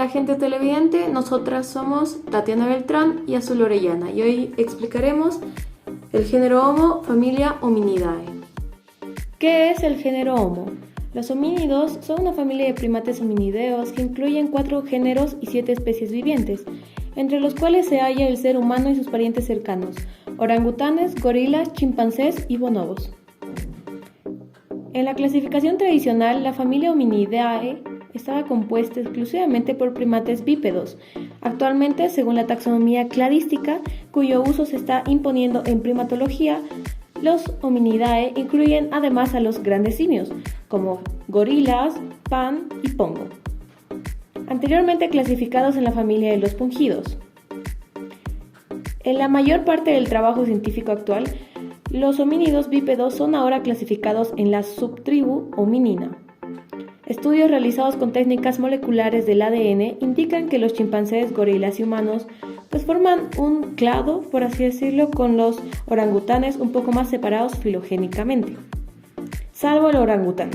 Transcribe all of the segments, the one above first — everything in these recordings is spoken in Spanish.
Hola gente televidente, nosotras somos Tatiana Beltrán y Azul Orellana y hoy explicaremos el género Homo, familia Hominidae. ¿Qué es el género Homo? Los homínidos son una familia de primates hominideos que incluyen 4 géneros y 7 especies vivientes, entre los cuales se halla el ser humano y sus parientes cercanos, orangutanes, gorilas, chimpancés y bonobos. En la clasificación tradicional, la familia Hominidae estaba compuesta exclusivamente por primates bípedos. Actualmente, según la taxonomía cladística, cuyo uso se está imponiendo en primatología, los Hominidae incluyen además a los grandes simios, como gorilas, pan y pongo, anteriormente clasificados en la familia de los pungidos. En la mayor parte del trabajo científico actual, los homínidos bípedos son ahora clasificados en la subtribu hominina. Estudios realizados con técnicas moleculares del ADN indican que los chimpancés, gorilas y humanos forman un clado, por así decirlo, con los orangutanes un poco más separados filogénicamente, salvo el orangután.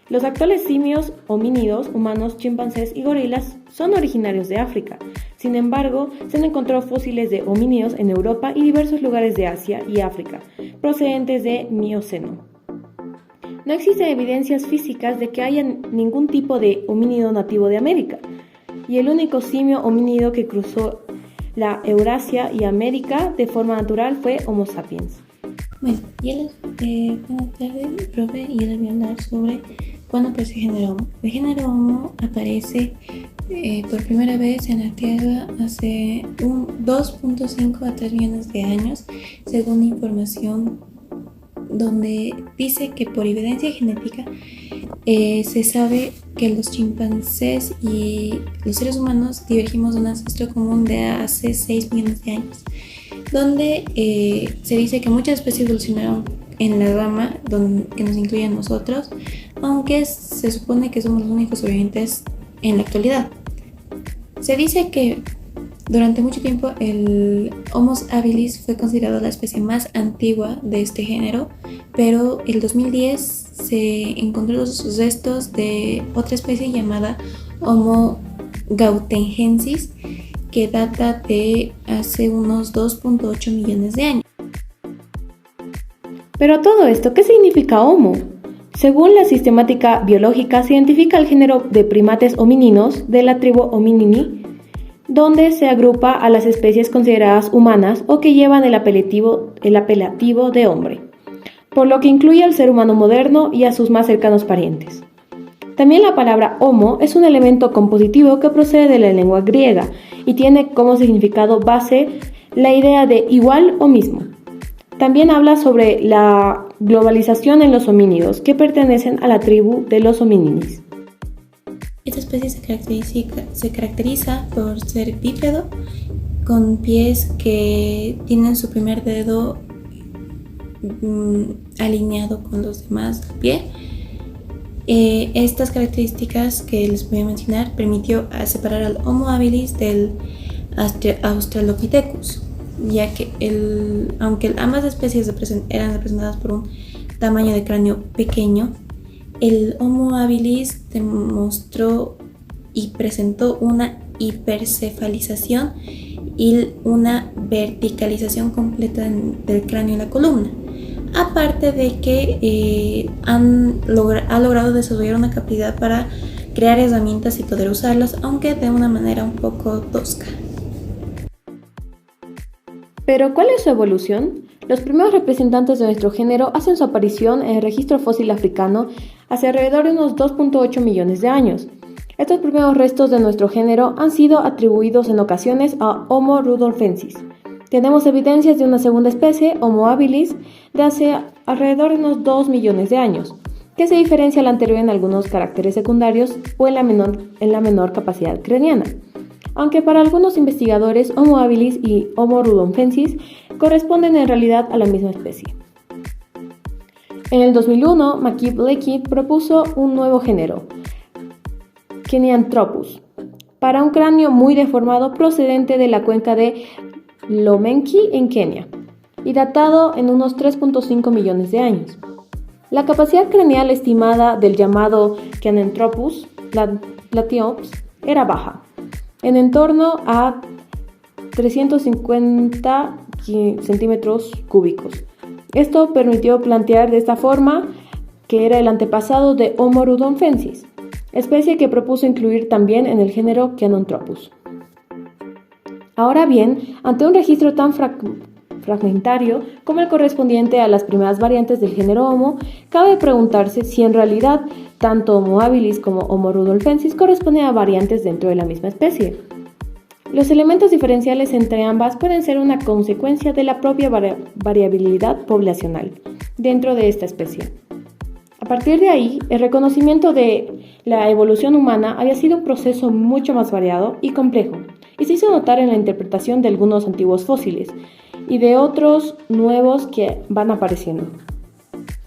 Los actuales simios homínidos, humanos, chimpancés y gorilas son originarios de África. Sin embargo, se han encontrado fósiles de homínidos en Europa y diversos lugares de Asia y África, procedentes de Mioceno. No existen evidencias físicas de que haya ningún tipo de homínido nativo de América, y el único simio homínido que cruzó la Eurasia y América de forma natural fue Homo sapiens. Bueno, buenas tardes, profe, y les voy a hablar sobre cuándo aparece el género Homo. El género Homo aparece por primera vez en la Tierra hace 2.5 a 3 millones de años, según información donde dice que por evidencia genética se sabe que los chimpancés y los seres humanos divergimos de un ancestro común de hace 6 millones de años, donde se dice que muchas especies evolucionaron en la rama que nos incluye a nosotros, aunque se supone que somos los únicos sobrevivientes en la actualidad. Se dice que durante mucho tiempo el Homo habilis fue considerado la especie más antigua de este género, pero en 2010 se encontró los restos de otra especie llamada Homo gautengensis, que data de hace unos 2.8 millones de años. Pero todo esto, ¿qué significa Homo? Según la sistemática biológica, se identifica el género de primates homininos de la tribu Hominini, donde se agrupa a las especies consideradas humanas o que llevan el apelativo de hombre, por lo que incluye al ser humano moderno y a sus más cercanos parientes. También la palabra homo es un elemento compositivo que procede de la lengua griega y tiene como significado base la idea de igual o mismo. También habla sobre la globalización en los homínidos que pertenecen a la tribu de los homininis. Esta especie se caracteriza por ser bípedo, con pies que tienen su primer dedo alineado con los demás del pie. Estas características que les voy a mencionar permitió separar al Homo habilis del Australopithecus, ya que aunque ambas especies eran representadas por un tamaño de cráneo pequeño, el Homo habilis demostró y presentó una hipercefalización y una verticalización completa del cráneo y la columna, aparte de que ha logrado desarrollar una capacidad para crear herramientas y poder usarlas, aunque de una manera un poco tosca. ¿Pero cuál es su evolución? Los primeros representantes de nuestro género hacen su aparición en el registro fósil africano hace alrededor de unos 2.8 millones de años. Estos primeros restos de nuestro género han sido atribuidos en ocasiones a Homo rudolfensis. Tenemos evidencias de una segunda especie, Homo habilis, de hace alrededor de unos 2 millones de años, que se diferencia a la anterior en algunos caracteres secundarios o en la menor capacidad craneana. Aunque para algunos investigadores Homo habilis y Homo rudolfensis corresponden en realidad a la misma especie. En el 2001, McKee-Blakey propuso un nuevo género, Kenyanthropus, para un cráneo muy deformado procedente de la cuenca de Lomenki en Kenia y datado en unos 3.5 millones de años. La capacidad craneal estimada del llamado Kenyanthropus platyops era baja, en torno a 350 centímetros cúbicos. Esto permitió plantear de esta forma que era el antepasado de Homo rudolfensis, especie que propuso incluir también en el género Kenotropus. Ahora bien, ante un registro tan fragmentario como el correspondiente a las primeras variantes del género Homo, cabe preguntarse si en realidad tanto Homo habilis como Homo rudolfensis corresponden a variantes dentro de la misma especie. Los elementos diferenciales entre ambas pueden ser una consecuencia de la propia variabilidad poblacional dentro de esta especie. A partir de ahí, el reconocimiento de la evolución humana había sido un proceso mucho más variado y complejo, y se hizo notar en la interpretación de algunos antiguos fósiles y de otros nuevos que van apareciendo.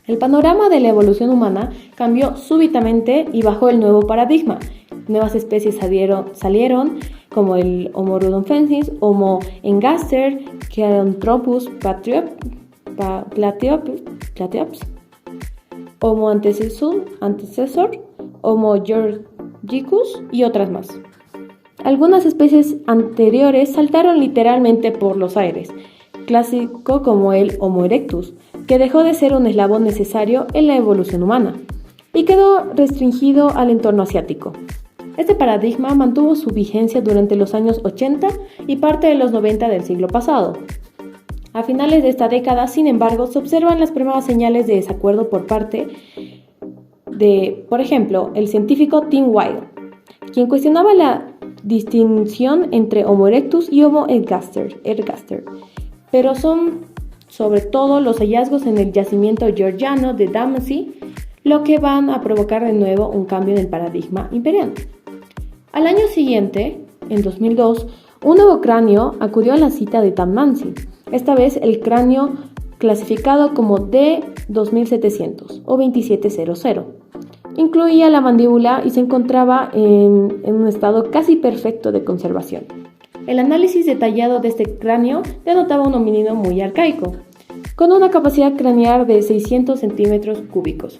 El panorama de la evolución humana cambió súbitamente y bajo el nuevo paradigma. Nuevas especies salieron como el Homo rudolfensis, Homo ergaster, Kenotropus plateops, Homo antecesor, Homo georgicus y otras más. Algunas especies anteriores saltaron literalmente por los aires, clásico como el Homo erectus, que dejó de ser un eslabón necesario en la evolución humana y quedó restringido al entorno asiático. Este paradigma mantuvo su vigencia durante los años 80 y parte de los 90 del siglo pasado. A finales de esta década, sin embargo, se observan las primeras señales de desacuerdo por parte de, por ejemplo, el científico Tim Weil, quien cuestionaba la distinción entre Homo erectus y Homo ergaster, pero son sobre todo los hallazgos en el yacimiento georgiano de Dmanisi lo que van a provocar de nuevo un cambio en el paradigma imperante. Al año siguiente, en 2002, un nuevo cráneo acudió a la cita de Dmanisi, esta vez el cráneo clasificado como D2700 o 2700. Incluía la mandíbula y se encontraba en un estado casi perfecto de conservación. El análisis detallado de este cráneo denotaba un homínido muy arcaico, con una capacidad craneal de 600 centímetros cúbicos.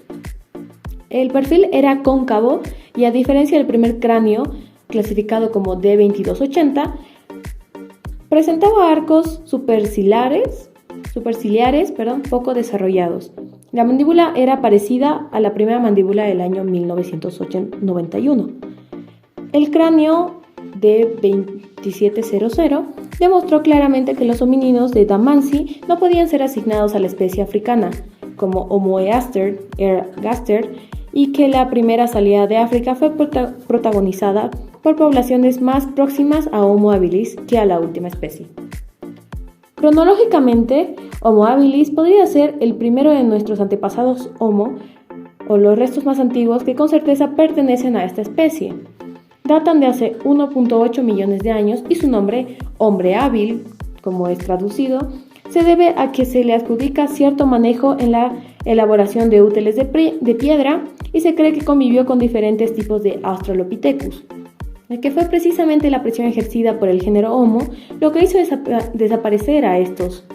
El perfil era cóncavo y, a diferencia del primer cráneo, clasificado como D2280, presentaba arcos superciliares poco desarrollados. La mandíbula era parecida a la primera mandíbula del año 1991. El cráneo D2700 demostró claramente que los homínidos de Dmanisi no podían ser asignados a la especie africana, como Homo ergaster, y que la primera salida de África fue protagonizada por poblaciones más próximas a Homo habilis que a la última especie. Cronológicamente, Homo habilis podría ser el primero de nuestros antepasados Homo, o los restos más antiguos que con certeza pertenecen a esta especie. Datan de hace 1.8 millones de años y su nombre, hombre hábil, como es traducido, se debe a que se le adjudica cierto manejo en la elaboración de útiles de piedra y se cree que convivió con diferentes tipos de Australopithecus, que fue precisamente la presión ejercida por el género Homo lo que hizo desaparecer a estos.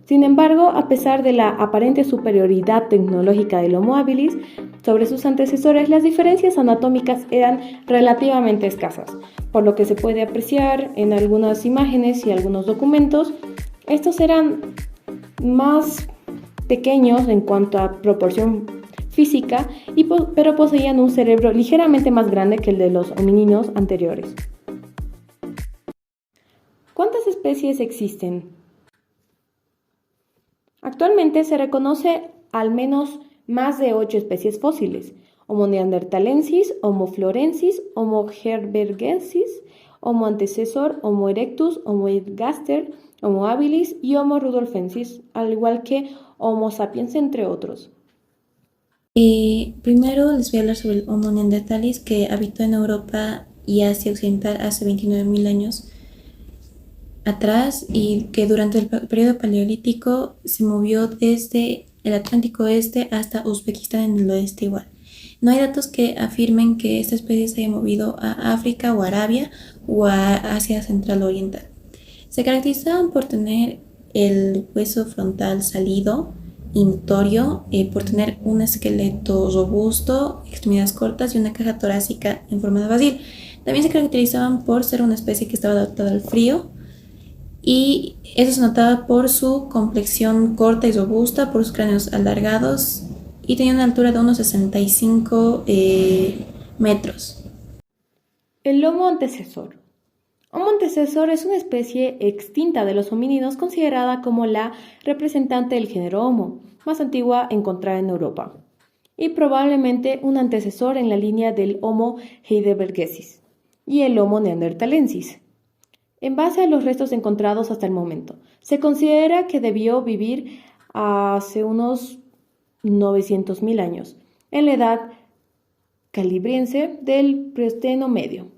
Sin embargo, a pesar de la aparente superioridad tecnológica del Homo habilis sobre sus antecesores, las diferencias anatómicas eran relativamente escasas, por lo que se puede apreciar en algunas imágenes y algunos documentos. Estos eran más pequeños en cuanto a proporción física, pero poseían un cerebro ligeramente más grande que el de los homínidos anteriores. ¿Cuántas especies existen? Actualmente se reconoce al menos más de 8 especies fósiles: Homo neanderthalensis, Homo florensis, Homo heidelbergensis, Homo antecesor, Homo erectus, Homo ergaster, Homo habilis y Homo rudolfensis, al igual que Homo sapiens, entre otros. Primero les voy a hablar sobre el Homo neanderthalis, que habitó en Europa y Asia Occidental hace 29.000 años atrás, y que durante el periodo paleolítico se movió desde el Atlántico Oeste hasta Uzbekistán en el oeste igual. No hay datos que afirmen que esta especie se haya movido a África o Arabia o a Asia Central Oriental. Se caracterizaban por tener el hueso frontal salido y notorio, por tener un esqueleto robusto, extremidades cortas y una caja torácica en forma de basil. También se caracterizaban por ser una especie que estaba adaptada al frío, y eso se notaba por su complexión corta y robusta, por sus cráneos alargados, y tenía una altura de unos 65 metros. El Homo antecesor. Homo antecesor es una especie extinta de los homínidos considerada como la representante del género Homo, más antigua encontrada en Europa, y probablemente un antecesor en la línea del Homo heidelbergensis y el Homo neanderthalensis. En base a los restos encontrados hasta el momento, se considera que debió vivir hace unos 900.000 años, en la edad calibriense del Pleistoceno medio.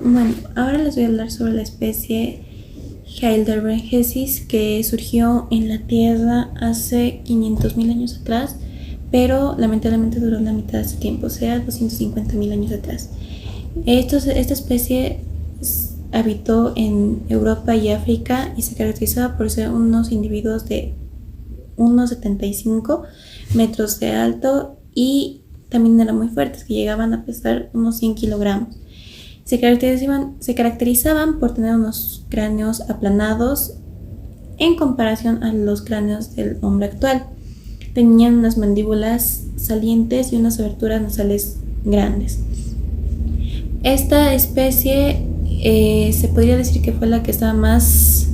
Bueno, ahora les voy a hablar sobre la especie heidelbergensis, que surgió en la Tierra hace 500.000 años atrás, pero lamentablemente duró la mitad de ese tiempo, o sea, 250.000 años atrás. Esta especie habitó en Europa y África y se caracterizaba por ser unos individuos de unos 75 metros de alto, y también eran muy fuertes, que llegaban a pesar unos 100 kilogramos. Se caracterizaban por tener unos cráneos aplanados en comparación a los cráneos del hombre actual. Tenían unas mandíbulas salientes y unas aberturas nasales grandes. Esta especie se podría decir que fue la que estaba más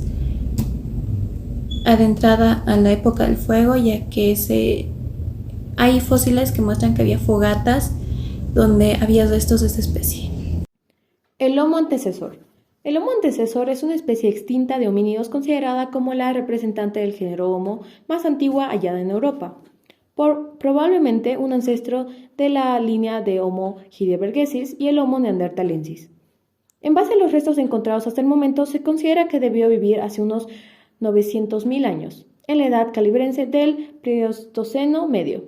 adentrada a la época del fuego, ya que hay fósiles que muestran que había fogatas donde había restos de esta especie. El Homo antecesor. El Homo antecesor es una especie extinta de homínidos considerada como la representante del género Homo más antigua hallada en Europa, probablemente un ancestro de la línea de Homo heidelbergensis y el Homo neanderthalensis. En base a los restos encontrados hasta el momento, se considera que debió vivir hace unos 900.000 años, en la edad calibriense del Pleistoceno medio.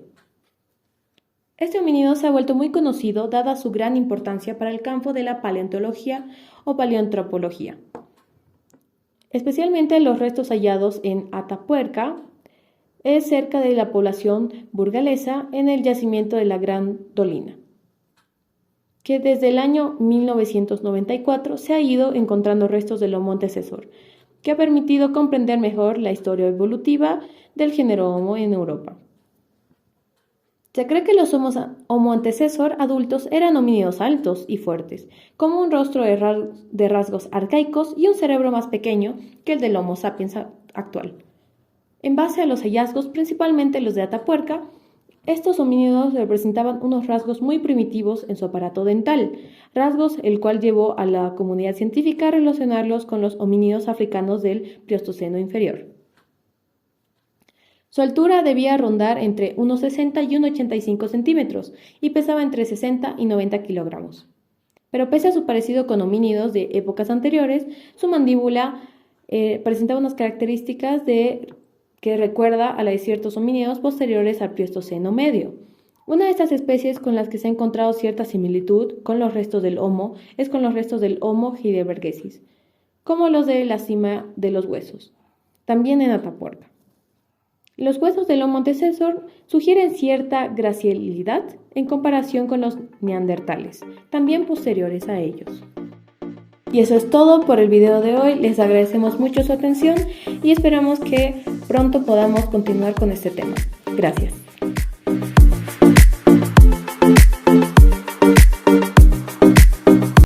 Este homínido se ha vuelto muy conocido dada su gran importancia para el campo de la paleontología o paleoantropología, especialmente los restos hallados en Atapuerca, es cerca de la población burgalesa, en el yacimiento de la Gran Dolina, que desde el año 1994 se ha ido encontrando restos del Homo antecesor, que ha permitido comprender mejor la historia evolutiva del género Homo en Europa. Se cree que los Homo antecesor adultos eran homínidos altos y fuertes, con un rostro de rasgos arcaicos y un cerebro más pequeño que el del Homo sapiens actual. En base a los hallazgos, principalmente los de Atapuerca, estos homínidos representaban unos rasgos muy primitivos en su aparato dental, rasgos el cual llevó a la comunidad científica a relacionarlos con los homínidos africanos del Pleistoceno inferior. Su altura debía rondar entre unos 60 y unos 85 centímetros y pesaba entre 60 y 90 kilogramos. Pero pese a su parecido con homínidos de épocas anteriores, su mandíbula presentaba unas características que recuerda a la de ciertos homínidos posteriores al Pleistoceno medio. Una de estas especies con las que se ha encontrado cierta similitud con los restos del Homo es con los restos del Homo heidelbergensis, como los de la cima de los huesos, también en Atapuerca. Los huesos del Homo antecesor sugieren cierta gracilidad en comparación con los neandertales, también posteriores a ellos. Y eso es todo por el video de hoy. Les agradecemos mucho su atención y esperamos que pronto podamos continuar con este tema. Gracias.